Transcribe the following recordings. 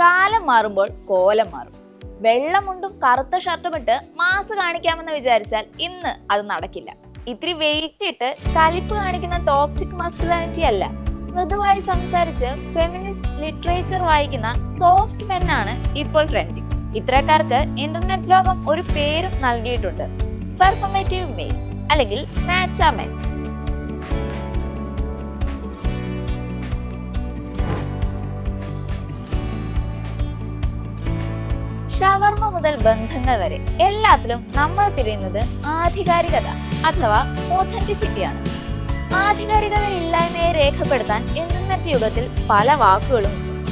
കാലം മാറുമ്പോൾ കോലം മാറും. വെള്ളമുണ്ടും കറുത്ത ഷർട്ടും ഇട്ട് മാസ് കാണിക്കാമെന്ന് വിചാരിച്ചാൽ ഇന്ന് അത് നടക്കില്ല. ഇത്തിരി വെയിറ്റ് ഇട്ട് കലിപ്പ് കാണിക്കുന്ന ടോക്സിക് മസ്കുലാനിറ്റി അല്ല, മൃദുവായി സംസാരിച്ച് ഫെമിനിസ്റ്റ് ലിറ്ററേച്ചർ വായിക്കുന്ന സോഫ്റ്റ് മെൻ ആണ് ഇപ്പോൾ ട്രെൻഡിങ്. ഇത്തരക്കാർക്ക് ഇന്റർനെറ്റ് ലോകം ഒരു പേരും നൽകിയിട്ടുണ്ട്, പെർഫോമേറ്റീവ് മെയിൽ അല്ലെങ്കിൽ മാച്ച മെൻ. ഷവർമ മുതൽ ബന്ധങ്ങൾ വരെ എല്ലാത്തിലും നമ്മൾ തിരയുന്നത് ആധികാരികത അഥവാ ഓതന്റിസിറ്റിയാണ്. ആധികാരികത ഇല്ലായ്മയെ രേഖപ്പെടുത്താൻ ഇന്റർനെറ്റ് യുഗത്തിൽ പല വാക്കുകളും ഉണ്ട്.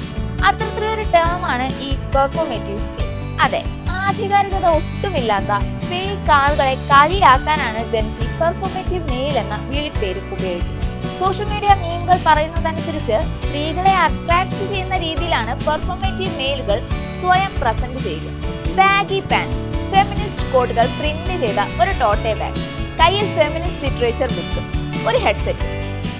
അത്തരത്തിലൊരു ടേമാണ് ഈ പെർഫോമേറ്റീവ് മെയിൽ. അതെ, ആധികാരികത ഒട്ടുമില്ലാത്ത ഫേക്ക് ആളുകളെ കളിയാക്കാനാണ് ജെൻസി പെർഫോമേറ്റീവ് മെയിൽ എന്ന വിളിപ്പേര് ഉപയോഗിക്കുന്നത്. സോഷ്യൽ മീഡിയ മീമുകൾ പറയുന്നതനുസരിച്ച് സ്ത്രീകളെ അട്രാക്ട് ചെയ്യുന്ന രീതിയിലാണ് പെർഫോമേറ്റീവ് മെയിലുകൾ സ്വയം പ്രസന്റ് ചെയ്യുക. ബാഗി പാൻറ്, ഫെമിനിസ്റ്റ് കോട്ടുകൾ പ്രിന്റ് ചെയ്ത ഒരു ടോട്ടെ ബാഗ്, കയ്യിൽ ഫെമിനിസ്റ്റ് ലിറ്ററേച്ചർ ബുക്ക്, ഒരു ഹെഡ്സെറ്റ്.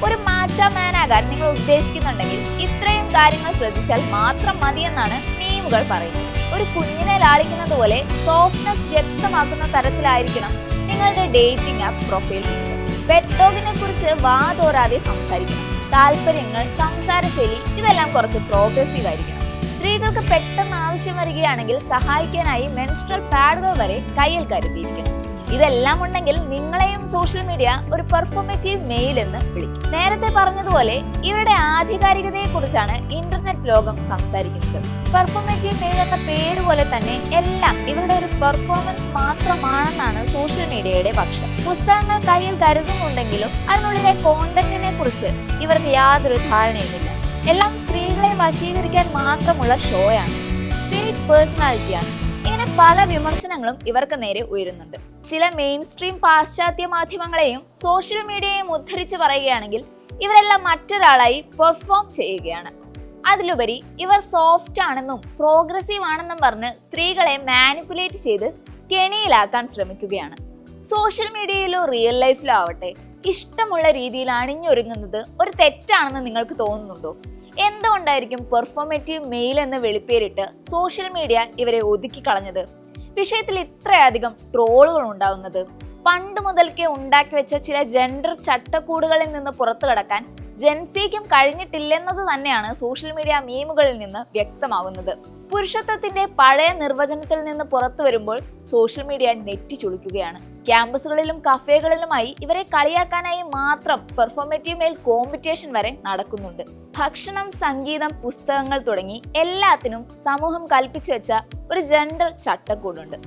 ഒരു മാച്ച മാനാകാൻ നിങ്ങൾ ഉദ്ദേശിക്കുന്നുണ്ടെങ്കിൽ ഇത്രയും കാര്യങ്ങൾ ശ്രദ്ധിച്ചാൽ മാത്രം മതിയെന്നാണ് മീമുകൾ പറയുന്നത്. ഒരു കുഞ്ഞിനെ ലാളിക്കുന്നത് പോലെ സോഫ്റ്റ്നെസ് വ്യക്തമാക്കുന്ന തരത്തിലായിരിക്കണം നിങ്ങളുടെ dating app profile picture. Pet ഡോഗിനെ കുറിച്ച് വാതോരാതെ സംസാരിക്കണം. താല്പര്യങ്ങൾ, സംസാരശൈലി ഇതെല്ലാം കുറച്ച് പ്രോഗ്രസീവ് ആയിരിക്കണം. സ്ത്രീകൾക്ക് പെട്ടെന്ന് ആവശ്യം വരികയാണെങ്കിൽ സഹായിക്കാനായി മെൻസ്ട്രൽ പാഡുകൾ വരെ കയ്യിൽ കരുതിയിരിക്കണം. ഇതെല്ലാം ഉണ്ടെങ്കിൽ നിങ്ങളെയും സോഷ്യൽ മീഡിയ ഒരു പെർഫോമേറ്റീവ് മെയിൽ എന്ന് വിളിക്കും. നേരത്തെ പറഞ്ഞതുപോലെ ഇവരുടെ ആധികാരികതയെ കുറിച്ചാണ് ഇന്റർനെറ്റ് ലോകം സംസാരിക്കുന്നത്. പെർഫോമേറ്റീവ് മെയിൽ എന്ന പേര് പോലെ തന്നെ എല്ലാം ഇവരുടെ ഒരു പെർഫോമൻസ് മാത്രമാണെന്നാണ് സോഷ്യൽ മീഡിയയുടെ പക്ഷം. പുസ്തകങ്ങൾ കയ്യിൽ കരുതുന്നുണ്ടെങ്കിലും അതിനുള്ളിലെ കോണ്ടന്റിനെ കുറിച്ച് ഇവർക്ക് യാതൊരു ധാരണയുമില്ല. എല്ലാം സ്ത്രീകളെ വശീകരിക്കാൻ മാത്രമുള്ള ഷോയാണ്, ഫേക്ക് പേഴ്സണാലിറ്റിയാണ്. ഇങ്ങനെ പല വിമർശനങ്ങളും ഇവർക്ക് നേരെ ഉയരുന്നുണ്ട്. ചില മെയിൻ സ്ട്രീം പാശ്ചാത്യ മാധ്യമങ്ങളെയും സോഷ്യൽ മീഡിയയെയും ഉദ്ധരിച്ച് പറയുകയാണെങ്കിൽ ഇവരെല്ലാം മറ്റൊരാളായി പെർഫോം ചെയ്യുകയാണ്. അതിലുപരി ഇവർ സോഫ്റ്റ് ആണെന്നും പ്രോഗ്രസീവ് ആണെന്നും പറഞ്ഞ് സ്ത്രീകളെ മാനിപ്പുലേറ്റ് ചെയ്ത് കെണിയിലാക്കാൻ ശ്രമിക്കുകയാണ്. സോഷ്യൽ മീഡിയയിലോ റിയൽ ലൈഫിലോ ആവട്ടെ, ഇഷ്ടമുള്ള രീതിയിൽ അണിഞ്ഞൊരുങ്ങുന്നത് ഒരു തെറ്റാണെന്ന് നിങ്ങൾക്ക് തോന്നുന്നുണ്ടോ? എന്തുകൊണ്ടായിരിക്കും പെർഫോമേറ്റീവ് മെയിൽ എന്ന് വെളിപ്പേരിട്ട് സോഷ്യൽ മീഡിയ ഇവരെ ഒതുക്കി കളഞ്ഞത്? വിഷയത്തിൽ ഇത്രയധികം ട്രോളുകൾ ഉണ്ടാവുന്നത് പണ്ട് മുതൽക്കേ ഉണ്ടാക്കി വെച്ച ചില ജെൻഡർ ചട്ടക്കൂടുകളിൽ നിന്ന് പുറത്തു കടക്കാൻ ജെൻസിക്കും കഴിഞ്ഞിട്ടില്ലെന്നത് തന്നെയാണ് സോഷ്യൽ മീഡിയ മീമുകളിൽ നിന്ന് വ്യക്തമാകുന്നത്. പുരുഷത്വത്തിന്റെ പഴയ നിർവചനത്തിൽ നിന്ന് പുറത്തു വരുമ്പോൾ സോഷ്യൽ മീഡിയ നെറ്റി ചുളിക്കുകയാണ്. ക്യാമ്പസുകളിലും കഫേകളിലുമായി ഇവരെ കളിയാക്കാനായി മാത്രം പെർഫോമേറ്റീവ് മെയിൽ കോമ്പറ്റീഷൻ വരെ നടക്കുന്നുണ്ട്. ഭക്ഷണം, സംഗീതം, പുസ്തകങ്ങൾ തുടങ്ങി എല്ലാത്തിനും സമൂഹം കൽപ്പിച്ചു വെച്ച ഒരു ജെൻഡർ ചട്ടക്കൂടുണ്ട്.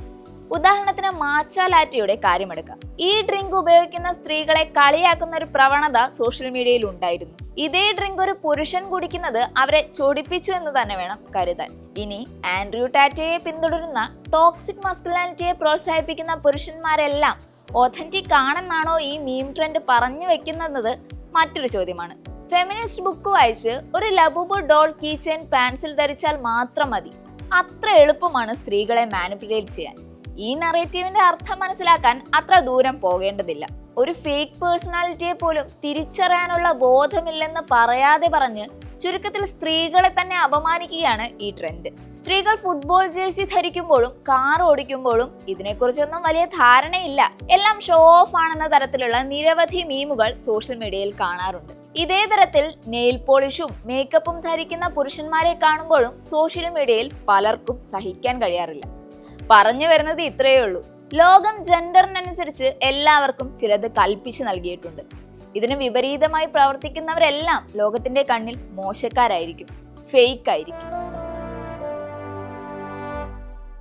ഉദാഹരണത്തിന് മാച്ച ലാറ്റയുടെ കാര്യമെടുക്കാം. ഈ ഡ്രിങ്ക് ഉപയോഗിക്കുന്ന സ്ത്രീകളെ കളിയാക്കുന്ന ഒരു പ്രവണത സോഷ്യൽ മീഡിയയിൽ ഉണ്ടായിരുന്നു. ഇതേ ഡ്രിങ്ക് ഒരു പുരുഷൻ കുടിക്കുന്നത് അവരെ ചൊടിപ്പിച്ചു എന്ന് തന്നെ വേണം കരുതാൻ. ഇനി ആൻഡ്രൂ ടാറ്റയെ പിന്തുടരുന്ന ടോക്സിക് മസ്കുലാനിറ്റിയെ പ്രോത്സാഹിപ്പിക്കുന്ന പുരുഷന്മാരെല്ലാം ഒതന്റിക് ആണെന്നാണോ ഈ മീം ട്രെൻഡ് പറഞ്ഞു വെക്കുന്നത് മറ്റൊരു ചോദ്യമാണ്. ഫെമിനിസ്റ്റ് ബുക്ക് വായിച്ച് ഒരു ലബുബു ഡോൾ കീ ചെയിൻ പാൻസിൽ ധരിച്ചാൽ മാത്രം മതി. അത്ര എളുപ്പമാണ് സ്ത്രീകളെ മാനിപ്പുലേറ്റ് ചെയ്യാൻ. ഈ നറേറ്റീവിന്റെ അർത്ഥം മനസ്സിലാക്കാൻ അത്ര ദൂരം പോകേണ്ടതില്ല. ഒരു ഫേക്ക് പേഴ്സണാലിറ്റിയെ പോലും തിരിച്ചറിയാനുള്ള ബോധമില്ലെന്ന് പറയാതെ പറഞ്ഞ് ചുരുക്കത്തിൽ സ്ത്രീകളെ തന്നെ അപമാനിക്കുകയാണ് ഈ ട്രെൻഡ്. സ്ത്രീകൾ ഫുട്ബോൾ ജേഴ്സി ധരിക്കുമ്പോഴും കാർ ഓടിക്കുമ്പോഴും ഇതിനെക്കുറിച്ചൊന്നും വലിയ ധാരണയില്ല, എല്ലാം ഷോ ഓഫ് ആണെന്ന തരത്തിലുള്ള നിരവധി മീമുകൾ സോഷ്യൽ മീഡിയയിൽ കാണാറുണ്ട്. ഇതേ തരത്തിൽ നെയിൽ പോളിഷും മേക്കപ്പും ധരിക്കുന്ന പുരുഷന്മാരെ കാണുമ്പോഴും സോഷ്യൽ മീഡിയയിൽ പലർക്കും സഹിക്കാൻ കഴിയാറില്ല. പറഞ്ഞു വരുന്നത് ഇത്രയേ ഉള്ളൂ. ലോകം ജെൻഡറിനനുസരിച്ച് എല്ലാവർക്കും ചിലത് കൽപ്പിച്ചു നൽകിയിട്ടുണ്ട്. ഇതിന് വിപരീതമായി പ്രവർത്തിക്കുന്നവരെല്ലാം ലോകത്തിന്റെ കണ്ണിൽ മോശക്കാരായിരിക്കും, ഫേക്ക് ആയിരിക്കും.